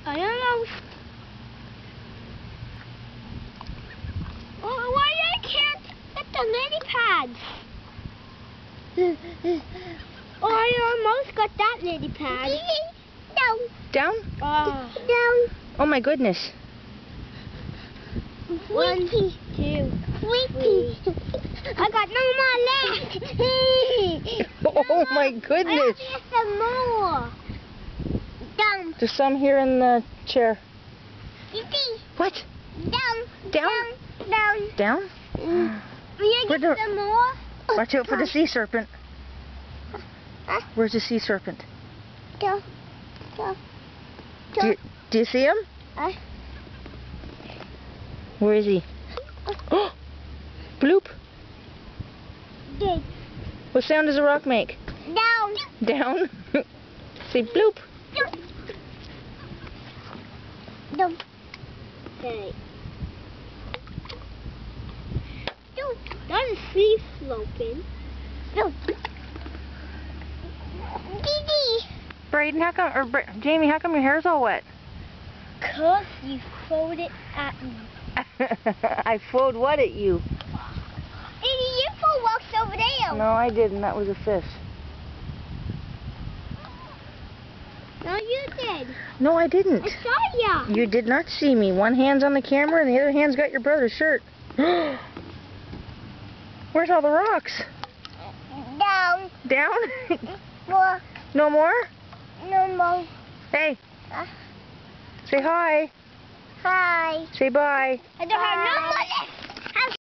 Almost. Oh, why I can't get the lily pads? Oh, I almost got that lily pad. Down. Down? Oh. Down. Oh my goodness. 1, 2, 3. I got no more left. Oh my goodness. I have some more. Down. There's some here in the chair. What? Down. Down? Down. Down? Will you get some more? Watch out for the sea serpent. Where's the sea serpent? Go. Do you see him? Where is he? Oh! Bloop! Dig. What sound does a rock make? Down. Down? Say bloop. Down. Okay. That's a sea sloping. Braden, how come, or Jamie, how come your hair's all wet? 'Cause you throwed it at me. I throwed what at you? You threw rocks over there. No, I didn't. That was a fish. No, you did. No, I didn't. I saw ya. You did not see me. One hand's on the camera and the other hand's got your brother's shirt. Where's all the rocks? Down. Down? More. No more? No more. Hey. Say hi. Hi. Say bye. I don't have no more left.